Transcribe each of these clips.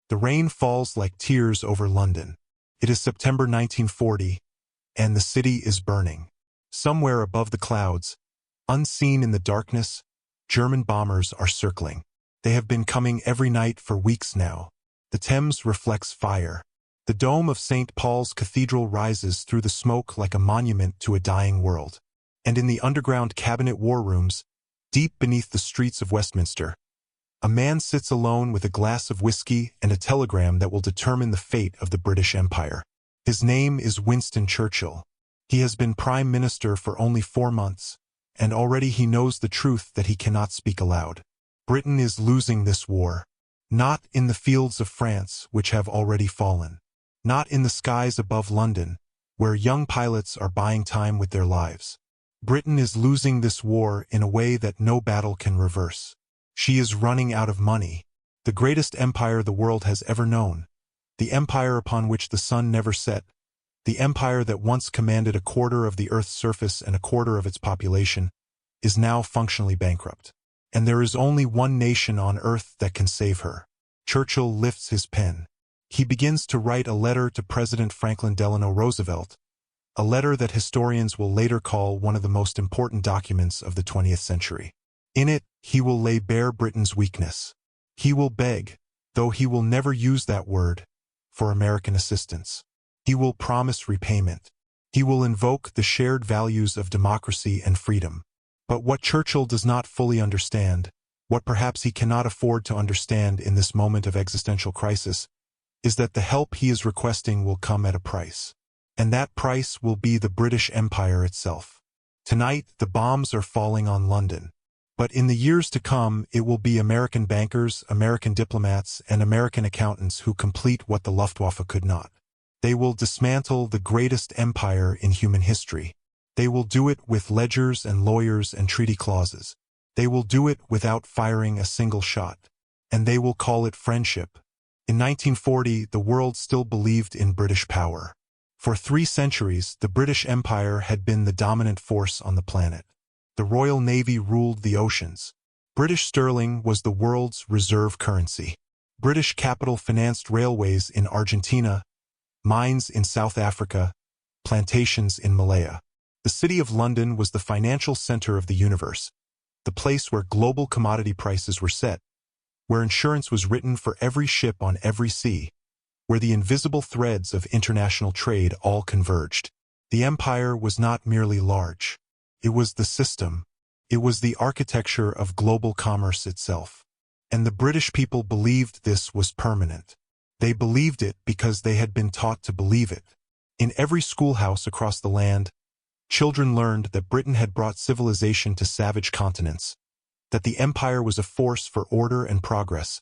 The rain falls like tears over London. It is September 1940, and the city is burning. Somewhere above the clouds, unseen in the darkness, German bombers are circling. They have been coming every night for weeks now. The Thames reflects fire. The dome of St. Paul's Cathedral rises through the smoke like a monument to a dying world. And in the underground cabinet war rooms, deep beneath the streets of Westminster, a man sits alone with a glass of whiskey and a telegram that will determine the fate of the British Empire. His name is Winston Churchill. He has been Prime Minister for only 4 months, and already he knows the truth that he cannot speak aloud. Britain is losing this war. Not in the fields of France, which have already fallen. Not in the skies above London, where young pilots are buying time with their lives. Britain is losing this war in a way that no battle can reverse. She is running out of money. The greatest empire the world has ever known. The empire upon which the sun never set. The empire that once commanded a quarter of the Earth's surface and a quarter of its population is now functionally bankrupt. And there is only one nation on Earth that can save her. Churchill lifts his pen. He begins to write a letter to President Franklin Delano Roosevelt, a letter that historians will later call one of the most important documents of the 20th century. In it, he will lay bare Britain's weakness. He will beg, though he will never use that word, for American assistance. He will promise repayment. He will invoke the shared values of democracy and freedom. But what Churchill does not fully understand, what perhaps he cannot afford to understand in this moment of existential crisis, is that the help he is requesting will come at a price. And that price will be the British Empire itself. Tonight, the bombs are falling on London. But in the years to come, it will be American bankers, American diplomats, and American accountants who complete what the Luftwaffe could not. They will dismantle the greatest empire in human history. They will do it with ledgers and lawyers and treaty clauses. They will do it without firing a single shot. And they will call it friendship. In 1940, the world still believed in British power. For 3 centuries, the British Empire had been the dominant force on the planet. The Royal Navy ruled the oceans. British sterling was the world's reserve currency. British capital financed railways in Argentina, mines in South Africa, plantations in Malaya. The City of London was the financial center of the universe, the place where global commodity prices were set, where insurance was written for every ship on every sea, where the invisible threads of international trade all converged. The empire was not merely large. It was the system. It was the architecture of global commerce itself. And the British people believed this was permanent. They believed it because they had been taught to believe it. In every schoolhouse across the land, children learned that Britain had brought civilization to savage continents, that the empire was a force for order and progress,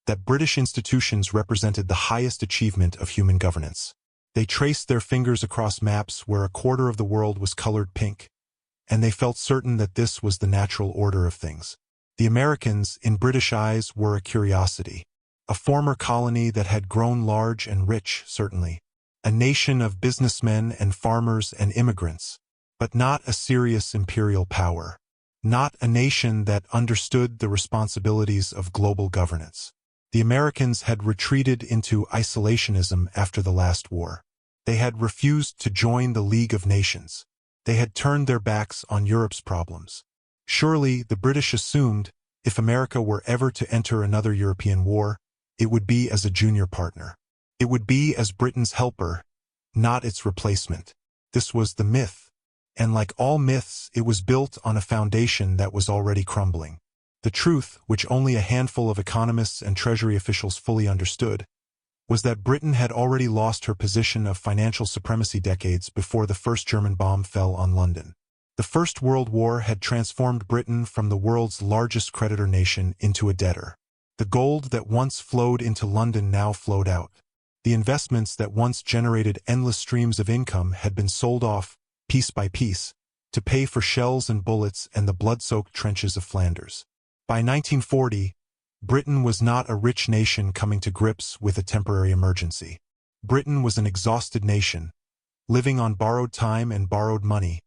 that British institutions represented the highest achievement of human governance. They traced their fingers across maps where a quarter of the world was colored pink, and they felt certain that this was the natural order of things. The Americans, in British eyes, were a curiosity. A former colony that had grown large and rich, certainly. A nation of businessmen and farmers and immigrants. But not a serious imperial power. Not a nation that understood the responsibilities of global governance. The Americans had retreated into isolationism after the last war. They had refused to join the League of Nations. They had turned their backs on Europe's problems. Surely, the British assumed, if America were ever to enter another European war, it would be as a junior partner. It would be as Britain's helper, not its replacement. This was the myth. And like all myths, it was built on a foundation that was already crumbling. The truth, which only a handful of economists and Treasury officials fully understood, was that Britain had already lost her position of financial supremacy decades before the first German bomb fell on London. The First World War had transformed Britain from the world's largest creditor nation into a debtor. The gold that once flowed into London now flowed out. The investments that once generated endless streams of income had been sold off, piece by piece, to pay for shells and bullets and the blood-soaked trenches of Flanders. By 1940, Britain was not a rich nation coming to grips with a temporary emergency. Britain was an exhausted nation, living on borrowed time and borrowed money,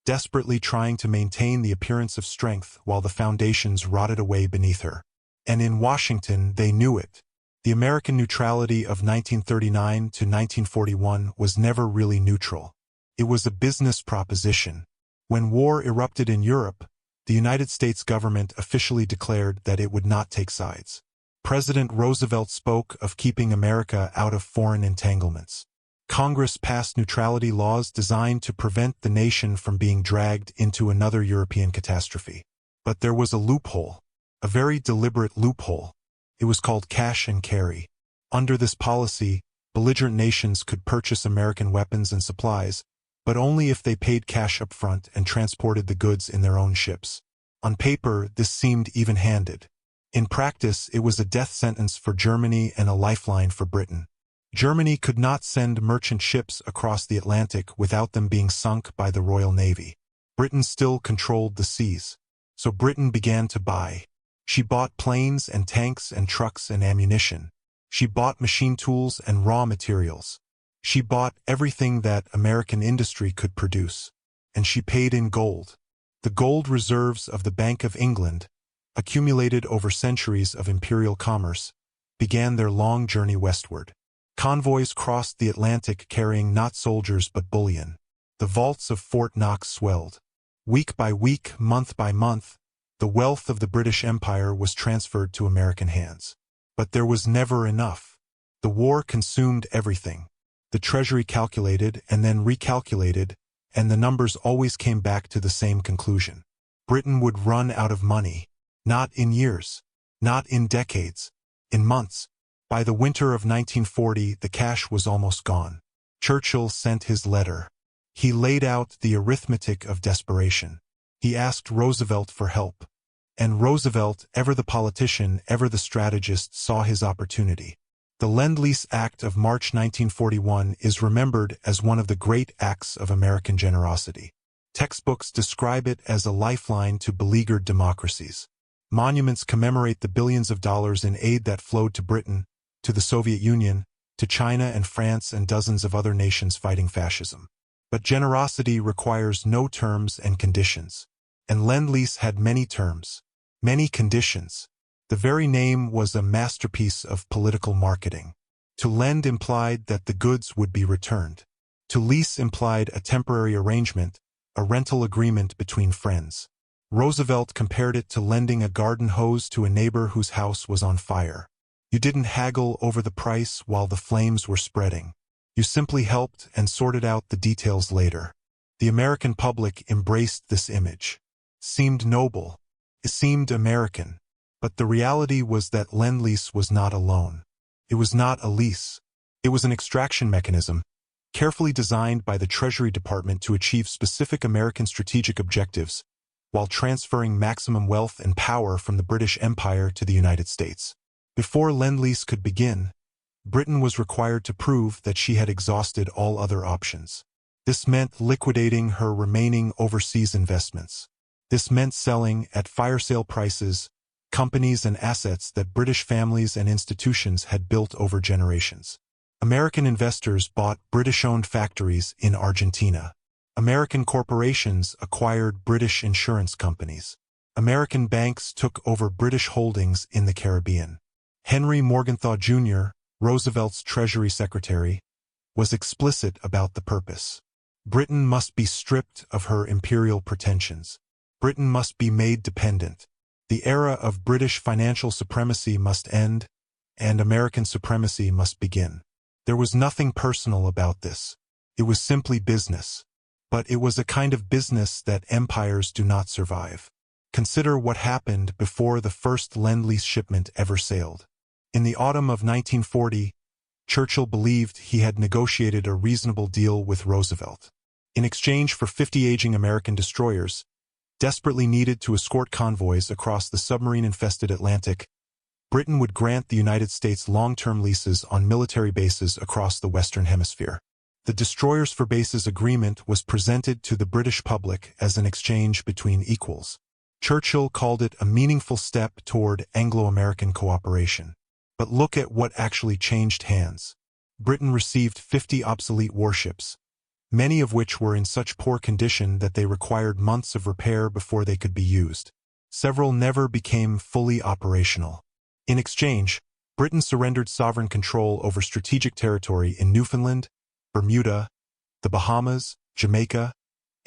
desperately trying to maintain the appearance of strength while the foundations rotted away beneath her. And in Washington, they knew it. The American neutrality of 1939 to 1941 was never really neutral. It was a business proposition. When war erupted in Europe, the United States government officially declared that it would not take sides. President Roosevelt spoke of keeping America out of foreign entanglements. Congress passed neutrality laws designed to prevent the nation from being dragged into another European catastrophe. But there was a loophole, a very deliberate loophole. It was called cash and carry. Under this policy, belligerent nations could purchase American weapons and supplies, but only if they paid cash up front and transported the goods in their own ships. On paper, this seemed even-handed. In practice, it was a death sentence for Germany and a lifeline for Britain. Germany could not send merchant ships across the Atlantic without them being sunk by the Royal Navy. Britain still controlled the seas. So Britain began to buy. She bought planes and tanks and trucks and ammunition. She bought machine tools and raw materials. She bought everything that American industry could produce. And she paid in gold. The gold reserves of the Bank of England, accumulated over centuries of imperial commerce, began their long journey westward. Convoys crossed the Atlantic carrying not soldiers but bullion. The vaults of Fort Knox swelled. Week by week, month by month, the wealth of the British Empire was transferred to American hands. But there was never enough. The war consumed everything. The Treasury calculated and then recalculated, and the numbers always came back to the same conclusion. Britain would run out of money. Not in years. Not in decades. In months. By the winter of 1940, the cash was almost gone. Churchill sent his letter. He laid out the arithmetic of desperation. He asked Roosevelt for help. And Roosevelt, ever the politician, ever the strategist, saw his opportunity. The Lend-Lease Act of March 1941 is remembered as one of the great acts of American generosity. Textbooks describe it as a lifeline to beleaguered democracies. Monuments commemorate the billions of dollars in aid that flowed to Britain, to the Soviet Union, to China and France and dozens of other nations fighting fascism. But generosity requires no terms and conditions. And Lend-Lease had many terms, many conditions. The very name was a masterpiece of political marketing. To lend implied that the goods would be returned. To lease implied a temporary arrangement, a rental agreement between friends. Roosevelt compared it to lending a garden hose to a neighbor whose house was on fire. You didn't haggle over the price while the flames were spreading. You simply helped and sorted out the details later. The American public embraced this image. Seemed noble. It seemed American. But the reality was that Lend-Lease was not a loan. It was not a lease. It was an extraction mechanism, carefully designed by the Treasury Department to achieve specific American strategic objectives, while transferring maximum wealth and power from the British Empire to the United States. Before Lend-Lease could begin, Britain was required to prove that she had exhausted all other options. This meant liquidating her remaining overseas investments. This meant selling, at fire sale prices, companies and assets that British families and institutions had built over generations. American investors bought British-owned factories in Argentina. American corporations acquired British insurance companies. American banks took over British holdings in the Caribbean. Henry Morgenthau Jr., Roosevelt's Treasury Secretary, was explicit about the purpose. Britain must be stripped of her imperial pretensions. Britain must be made dependent. The era of British financial supremacy must end, and American supremacy must begin. There was nothing personal about this. It was simply business. But it was a kind of business that empires do not survive. Consider what happened before the first Lend-Lease shipment ever sailed. In the autumn of 1940, Churchill believed he had negotiated a reasonable deal with Roosevelt. In exchange for 50 aging American destroyers, desperately needed to escort convoys across the submarine-infested Atlantic, Britain would grant the United States long-term leases on military bases across the Western Hemisphere. The Destroyers for Bases agreement was presented to the British public as an exchange between equals. Churchill called it a meaningful step toward Anglo-American cooperation. But look at what actually changed hands. Britain received 50 obsolete warships, many of which were in such poor condition that they required months of repair before they could be used. Several never became fully operational. In exchange, Britain surrendered sovereign control over strategic territory in Newfoundland, Bermuda, the Bahamas, Jamaica,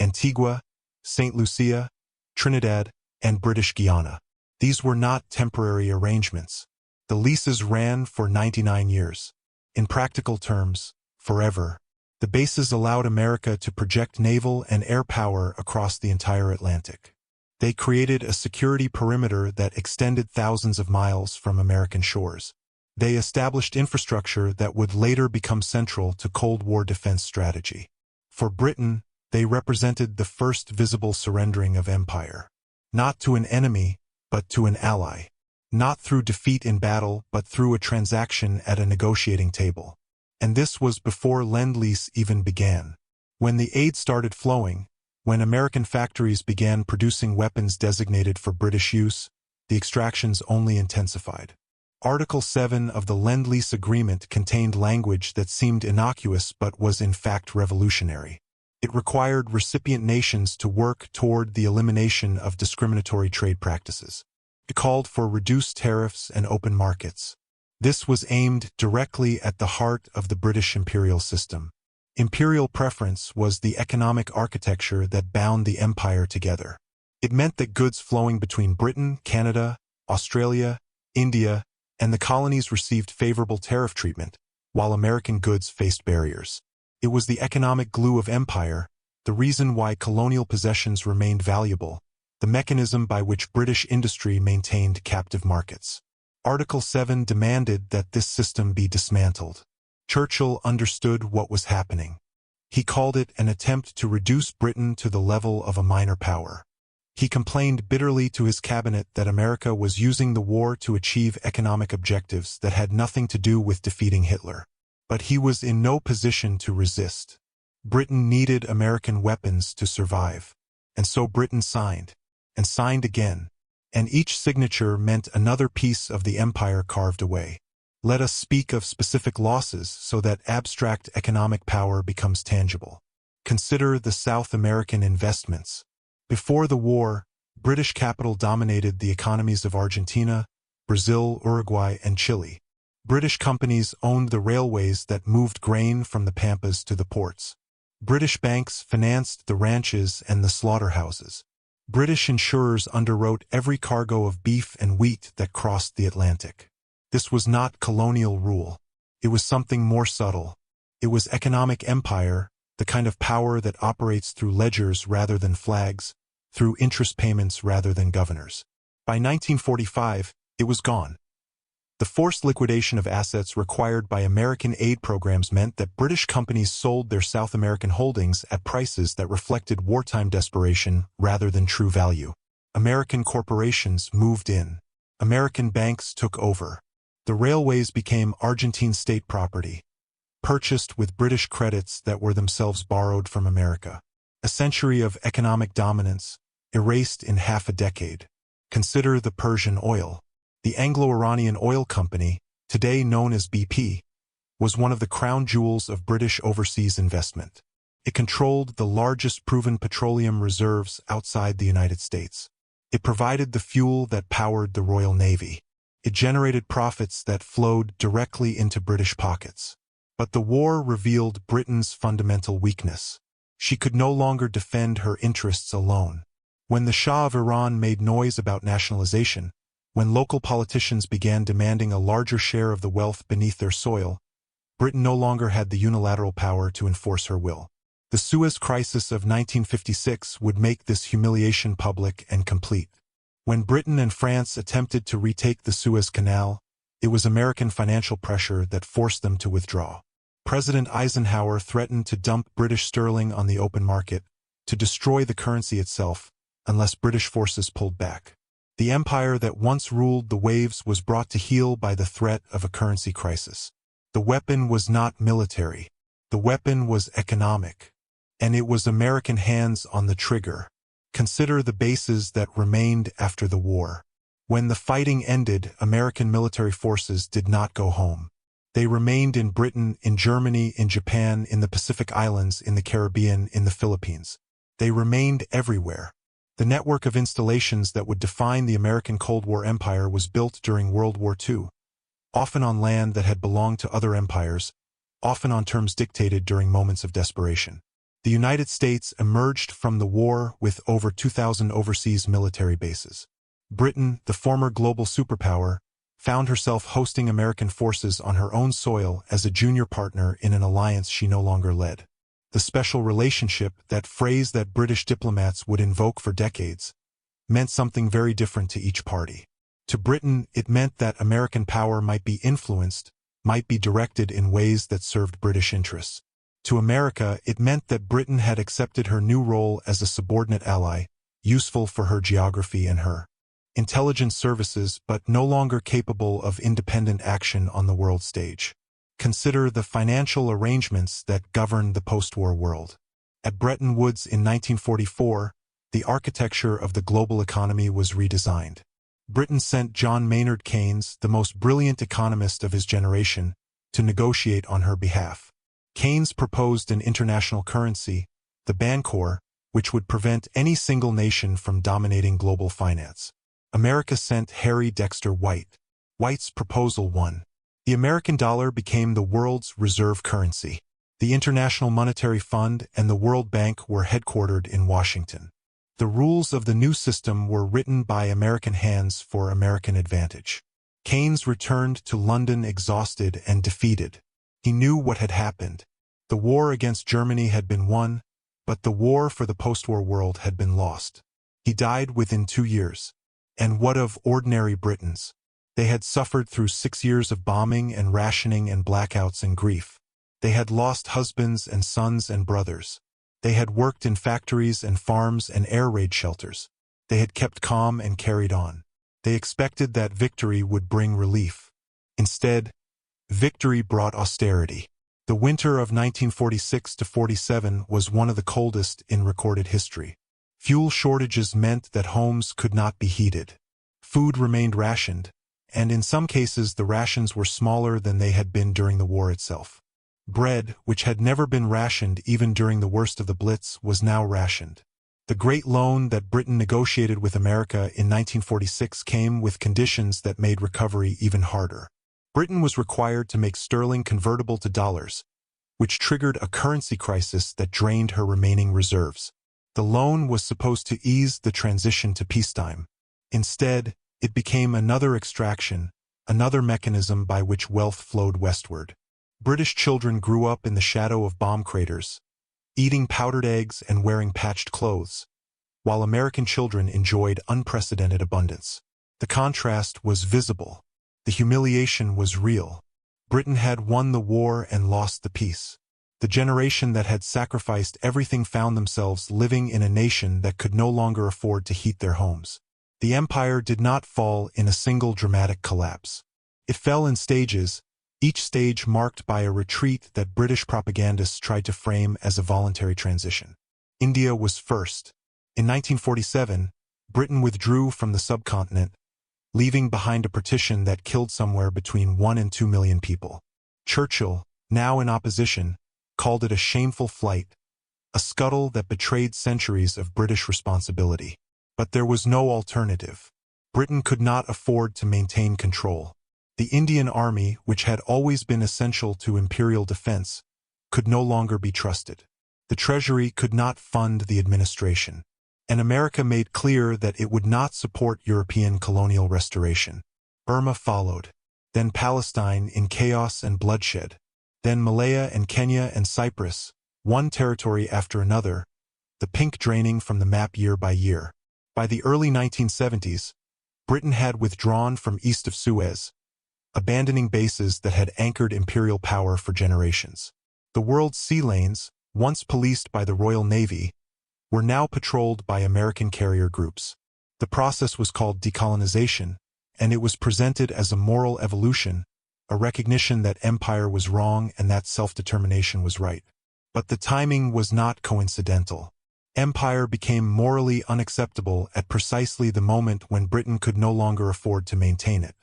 Antigua, St. Lucia, Trinidad, and British Guiana. These were not temporary arrangements. The leases ran for 99 years. In practical terms, forever. The bases allowed America to project naval and air power across the entire Atlantic. They created a security perimeter that extended thousands of miles from American shores. They established infrastructure that would later become central to Cold War defense strategy. For Britain, they represented the first visible surrendering of empire. Not to an enemy, but to an ally. Not through defeat in battle, but through a transaction at a negotiating table. And this was before Lend-Lease even began. When the aid started flowing, when American factories began producing weapons designated for British use, the extractions only intensified. Article 7 of the Lend-Lease Agreement contained language that seemed innocuous but was in fact revolutionary. It required recipient nations to work toward the elimination of discriminatory trade practices. It called for reduced tariffs and open markets. This was aimed directly at the heart of the British imperial system. Imperial preference was the economic architecture that bound the empire together. It meant that goods flowing between Britain, Canada, Australia, India, and the colonies received favorable tariff treatment, while American goods faced barriers. It was the economic glue of empire, the reason why colonial possessions remained valuable, the mechanism by which British industry maintained captive markets. Article 7 demanded that this system be dismantled. Churchill understood what was happening. He called it an attempt to reduce Britain to the level of a minor power. He complained bitterly to his cabinet that America was using the war to achieve economic objectives that had nothing to do with defeating Hitler. But he was in no position to resist. Britain needed American weapons to survive. And so Britain signed, and signed again, and each signature meant another piece of the empire carved away. Let us speak of specific losses so that abstract economic power becomes tangible. Consider the South American investments. Before the war, British capital dominated the economies of Argentina, Brazil, Uruguay, and Chile. British companies owned the railways that moved grain from the pampas to the ports. British banks financed the ranches and the slaughterhouses. British insurers underwrote every cargo of beef and wheat that crossed the Atlantic. This was not colonial rule. It was something more subtle. It was economic empire, the kind of power that operates through ledgers rather than flags, through interest payments rather than governors. By 1945, it was gone. The forced liquidation of assets required by American aid programs meant that British companies sold their South American holdings at prices that reflected wartime desperation rather than true value. American corporations moved in. American banks took over. The railways became Argentine state property, purchased with British credits that were themselves borrowed from America. A century of economic dominance, erased in half a decade. Consider the Persian oil. The Anglo-Iranian Oil Company, today known as BP, was one of the crown jewels of British overseas investment. It controlled the largest proven petroleum reserves outside the United States. It provided the fuel that powered the Royal Navy. It generated profits that flowed directly into British pockets. But the war revealed Britain's fundamental weakness. She could no longer defend her interests alone. When the Shah of Iran made noise about nationalization, when local politicians began demanding a larger share of the wealth beneath their soil, Britain no longer had the unilateral power to enforce her will. The Suez Crisis of 1956 would make this humiliation public and complete. When Britain and France attempted to retake the Suez Canal, it was American financial pressure that forced them to withdraw. President Eisenhower threatened to dump British sterling on the open market, to destroy the currency itself, unless British forces pulled back. The empire that once ruled the waves was brought to heel by the threat of a currency crisis. The weapon was not military. The weapon was economic. And it was American hands on the trigger. Consider the bases that remained after the war. When the fighting ended, American military forces did not go home. They remained in Britain, in Germany, in Japan, in the Pacific Islands, in the Caribbean, in the Philippines. They remained everywhere. The network of installations that would define the American Cold War empire was built during World War II. often on land that had belonged to other empires, often on terms dictated during moments of desperation. The United States emerged from the war with over 2,000 overseas military bases. Britain, the former global superpower, found herself hosting American forces on her own soil as a junior partner in an alliance she no longer led. The special relationship, that phrase that British diplomats would invoke for decades, meant something very different to each party. To Britain, it meant that American power might be influenced, might be directed in ways that served British interests. To America, it meant that Britain had accepted her new role as a subordinate ally, useful for her geography and her intelligence services, but no longer capable of independent action on the world stage. Consider the financial arrangements that governed the post-war world. At Bretton Woods in 1944, the architecture of the global economy was redesigned. Britain sent John Maynard Keynes, the most brilliant economist of his generation, to negotiate on her behalf. Keynes proposed an international currency, the Bancor, which would prevent any single nation from dominating global finance. America sent Harry Dexter White. White's proposal won. The American dollar became the world's reserve currency. The International Monetary Fund and the World Bank were headquartered in Washington. The rules of the new system were written by American hands for American advantage. Keynes returned to London exhausted and defeated. He knew what had happened. The war against Germany had been won, but the war for the post-war world had been lost. He died within 2 years. And what of ordinary Britons? They had suffered through 6 years of bombing and rationing and blackouts and grief. They had lost husbands and sons and brothers. They had worked in factories and farms and air raid shelters. They had kept calm and carried on. They expected that victory would bring relief. Instead, victory brought austerity. The winter of 1946-47 was one of the coldest in recorded history. Fuel shortages meant that homes could not be heated. Food remained rationed, and in some cases the rations were smaller than they had been during the war itself. Bread, which had never been rationed even during the worst of the Blitz, was now rationed. The Great Loan that Britain negotiated with America in 1946 came with conditions that made recovery even harder. Britain was required to make sterling convertible to dollars, which triggered a currency crisis that drained her remaining reserves. The loan was supposed to ease the transition to peacetime. Instead, it became another extraction, another mechanism by which wealth flowed westward. British children grew up in the shadow of bomb craters, eating powdered eggs and wearing patched clothes, while American children enjoyed unprecedented abundance. The contrast was visible. The humiliation was real. Britain had won the war and lost the peace. The generation that had sacrificed everything found themselves living in a nation that could no longer afford to heat their homes. The empire did not fall in a single dramatic collapse. It fell in stages, each stage marked by a retreat that British propagandists tried to frame as a voluntary transition. India was first. In 1947, Britain withdrew from the subcontinent, leaving behind a partition that killed somewhere between 1 and 2 million people. Churchill, now in opposition, called it a shameful flight, a scuttle that betrayed centuries of British responsibility. But there was no alternative. Britain could not afford to maintain control. The Indian Army, which had always been essential to imperial defense, could no longer be trusted. The Treasury could not fund the administration. And America made clear that it would not support European colonial restoration. Burma followed. Then Palestine in chaos and bloodshed. Then Malaya and Kenya and Cyprus, one territory after another, the pink draining from the map year by year. By the early 1970s, Britain had withdrawn from east of Suez, abandoning bases that had anchored imperial power for generations. The world's sea lanes, once policed by the Royal Navy, were now patrolled by American carrier groups. The process was called decolonization, and it was presented as a moral evolution, a recognition that empire was wrong and that self-determination was right. But the timing was not coincidental. Empire became morally unacceptable at precisely the moment when Britain could no longer afford to maintain it.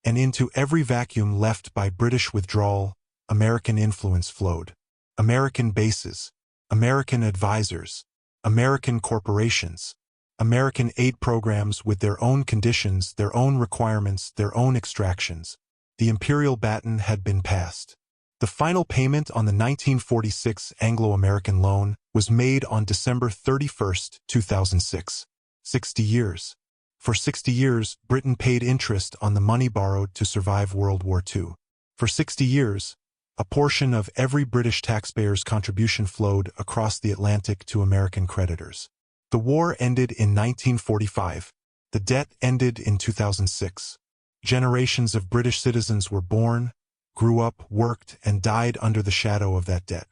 And into every vacuum left by British withdrawal, American influence flowed. American bases, American advisors, American corporations, American aid programs with their own conditions, their own requirements, their own extractions. The Imperial baton had been passed. The final payment on the 1946 Anglo-American loan was made on December 31, 2006. 60 years. For 60 years, Britain paid interest on the money borrowed to survive World War II. For 60 years, a portion of every British taxpayer's contribution flowed across the Atlantic to American creditors. The war ended in 1945. The debt ended in 2006. Generations of British citizens were born, grew up, worked, and died under the shadow of that debt.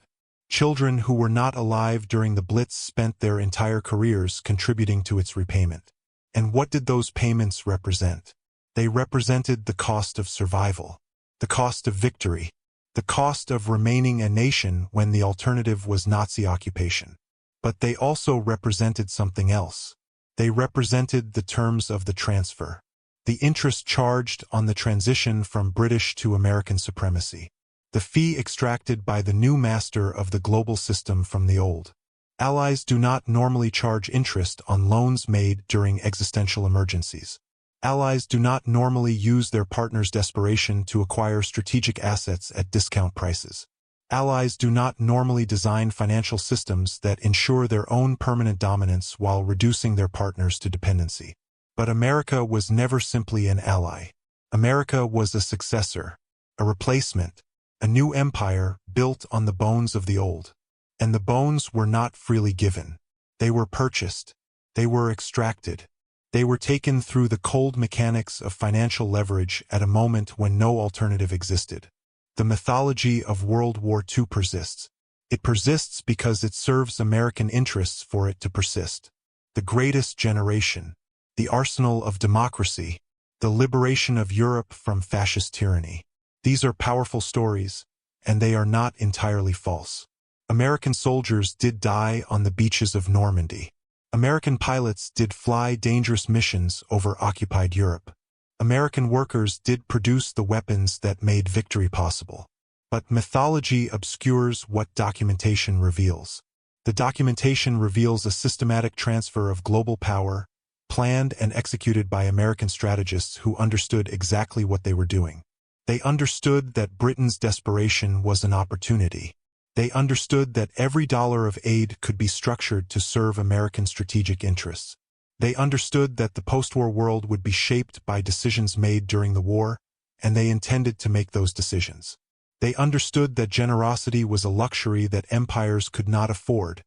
Children who were not alive during the Blitz spent their entire careers contributing to its repayment. And what did those payments represent? They represented the cost of survival, the cost of victory, the cost of remaining a nation when the alternative was Nazi occupation. But they also represented something else. They represented the terms of the transfer, the interest charged on the transition from British to American supremacy, the fee extracted by the new master of the global system from the old. Allies do not normally charge interest on loans made during existential emergencies. Allies do not normally use their partner's desperation to acquire strategic assets at discount prices. Allies do not normally design financial systems that ensure their own permanent dominance while reducing their partners to dependency. But America was never simply an ally. America was a successor, a replacement, a new empire built on the bones of the old. And the bones were not freely given. They were purchased. They were extracted. They were taken through the cold mechanics of financial leverage at a moment when no alternative existed. The mythology of World War II persists. It persists because it serves American interests for it to persist. The greatest generation, the arsenal of democracy, the liberation of Europe from fascist tyranny. These are powerful stories, and they are not entirely false. American soldiers did die on the beaches of Normandy. American pilots did fly dangerous missions over occupied Europe. American workers did produce the weapons that made victory possible. But mythology obscures what documentation reveals. The documentation reveals a systematic transfer of global power, planned and executed by American strategists who understood exactly what they were doing. They understood that Britain's desperation was an opportunity. They understood that every dollar of aid could be structured to serve American strategic interests. They understood that the post-war world would be shaped by decisions made during the war, and they intended to make those decisions. They understood that generosity was a luxury that empires could not afford,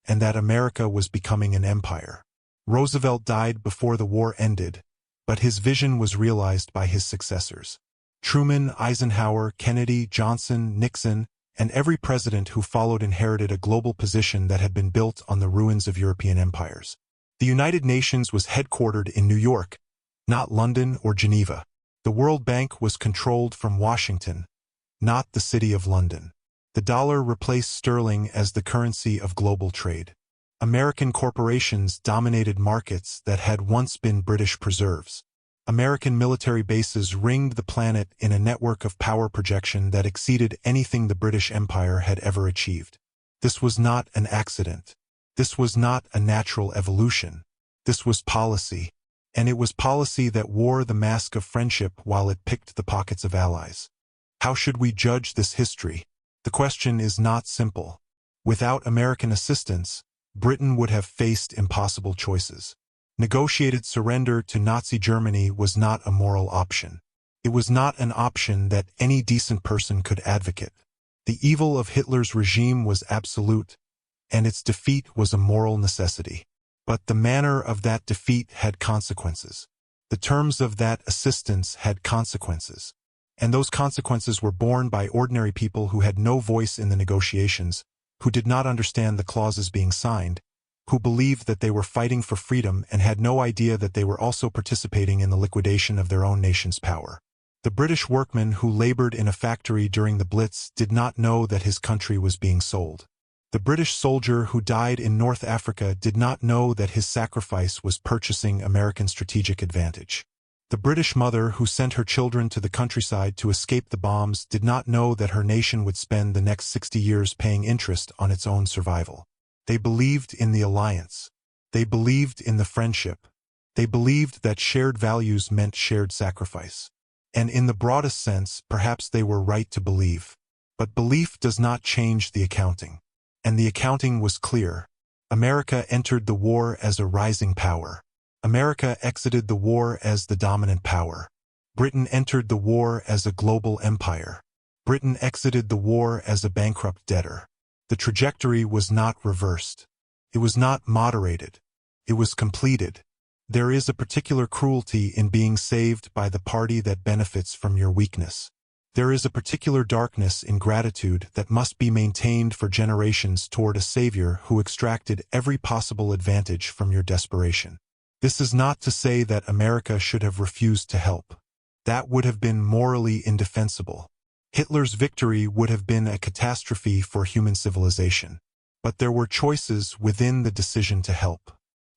and that America was becoming an empire. Roosevelt died before the war ended, but his vision was realized by his successors. Truman, Eisenhower, Kennedy, Johnson, Nixon, and every president who followed inherited a global position that had been built on the ruins of European empires. The United Nations was headquartered in New York, not London or Geneva. The World Bank was controlled from Washington, not the City of London. The dollar replaced sterling as the currency of global trade. American corporations dominated markets that had once been British preserves. American military bases ringed the planet in a network of power projection that exceeded anything the British Empire had ever achieved. This was not an accident. This was not a natural evolution. This was policy. And it was policy that wore the mask of friendship while it picked the pockets of allies. How should we judge this history? The question is not simple. Without American assistance, Britain would have faced impossible choices. Negotiated surrender to Nazi Germany was not a moral option. It was not an option that any decent person could advocate. The evil of Hitler's regime was absolute, and its defeat was a moral necessity. But the manner of that defeat had consequences. The terms of that assistance had consequences. And those consequences were borne by ordinary people who had no voice in the negotiations, who did not understand the clauses being signed, who believed that they were fighting for freedom and had no idea that they were also participating in the liquidation of their own nation's power. The British workman who labored in a factory during the Blitz did not know that his country was being sold. The British soldier who died in North Africa did not know that his sacrifice was purchasing American strategic advantage. The British mother who sent her children to the countryside to escape the bombs did not know that her nation would spend the next 60 years paying interest on its own survival. They believed in the alliance. They believed in the friendship. They believed that shared values meant shared sacrifice. And in the broadest sense, perhaps they were right to believe. But belief does not change the accounting. And the accounting was clear. America entered the war as a rising power. America exited the war as the dominant power. Britain entered the war as a global empire. Britain exited the war as a bankrupt debtor. The trajectory was not reversed. It was not moderated. It was completed. There is a particular cruelty in being saved by the party that benefits from your weakness. There is a particular darkness in gratitude that must be maintained for generations toward a savior who extracted every possible advantage from your desperation. This is not to say that America should have refused to help. That would have been morally indefensible. Hitler's victory would have been a catastrophe for human civilization. But there were choices within the decision to help.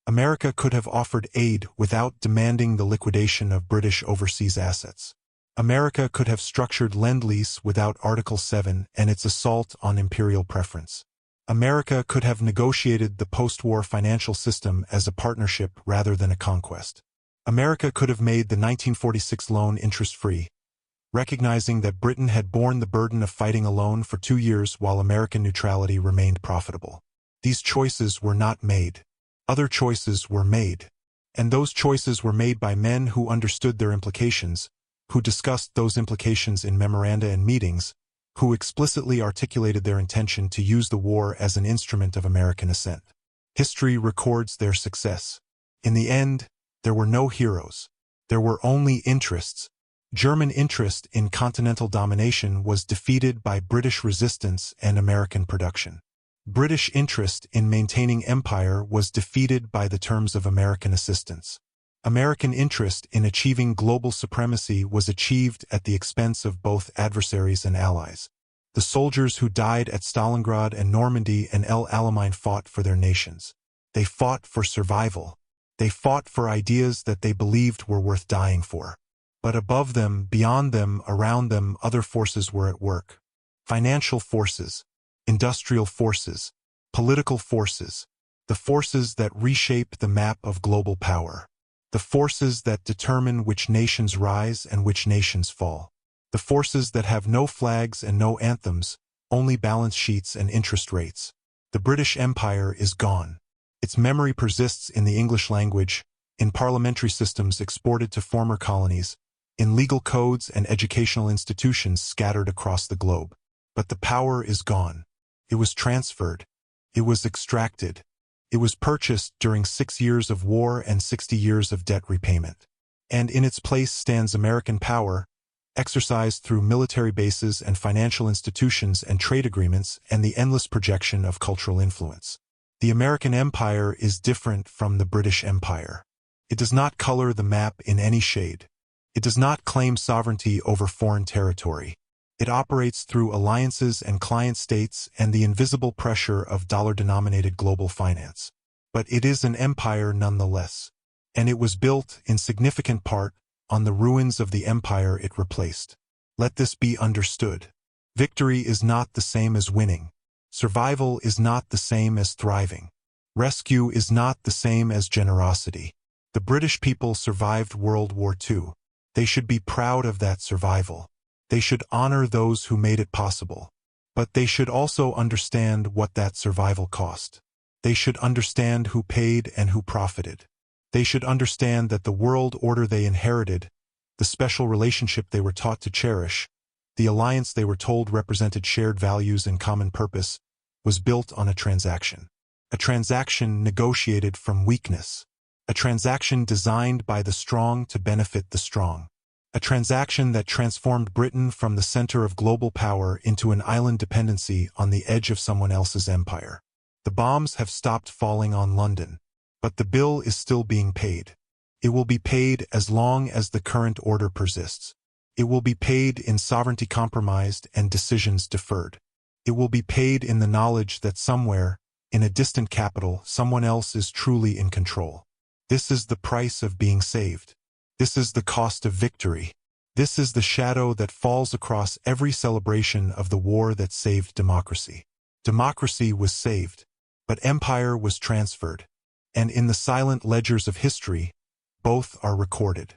America could have offered aid without demanding the liquidation of British overseas assets. America could have structured Lend-Lease without Article 7 and its assault on imperial preference. America could have negotiated the post-war financial system as a partnership rather than a conquest. America could have made the 1946 loan interest-free, recognizing that Britain had borne the burden of fighting alone for 2 years while American neutrality remained profitable. These choices were not made. Other choices were made. And those choices were made by men who understood their implications, who discussed those implications in memoranda and meetings, who explicitly articulated their intention to use the war as an instrument of American ascent. History records their success. In the end, there were no heroes. There were only interests. German interest in continental domination was defeated by British resistance and American production. British interest in maintaining empire was defeated by the terms of American assistance. American interest in achieving global supremacy was achieved at the expense of both adversaries and allies. The soldiers who died at Stalingrad and Normandy and El Alamein fought for their nations. They fought for survival. They fought for ideas that they believed were worth dying for. But above them, beyond them, around them, other forces were at work. Financial forces, industrial forces, political forces, the forces that reshape the map of global power. The forces that determine which nations rise and which nations fall. The forces that have no flags and no anthems, only balance sheets and interest rates. The British Empire is gone. Its memory persists in the English language, in parliamentary systems exported to former colonies, in legal codes and educational institutions scattered across the globe. But the power is gone. It was transferred. It was extracted. It was purchased during 6 years of war and 60 years of debt repayment. And in its place stands American power, exercised through military bases and financial institutions and trade agreements and the endless projection of cultural influence. The American empire is different from the British Empire. It does not color the map in any shade. It does not claim sovereignty over foreign territory. It operates through alliances and client states and the invisible pressure of dollar-denominated global finance. But it is an empire nonetheless. And it was built, in significant part, on the ruins of the empire it replaced. Let this be understood. Victory is not the same as winning. Survival is not the same as thriving. Rescue is not the same as generosity. The British people survived World War II. They should be proud of that survival. They should honor those who made it possible. But they should also understand what that survival cost. They should understand who paid and who profited. They should understand that the world order they inherited, the special relationship they were taught to cherish, the alliance they were told represented shared values and common purpose, was built on a transaction. A transaction negotiated from weakness. A transaction designed by the strong to benefit the strong. A transaction that transformed Britain from the center of global power into an island dependency on the edge of someone else's empire. The bombs have stopped falling on London, but the bill is still being paid. It will be paid as long as the current order persists. It will be paid in sovereignty compromised and decisions deferred. It will be paid in the knowledge that somewhere, in a distant capital, someone else is truly in control. This is the price of being saved. This is the cost of victory. This is the shadow that falls across every celebration of the war that saved democracy. Democracy was saved, but empire was transferred. And in the silent ledgers of history, both are recorded.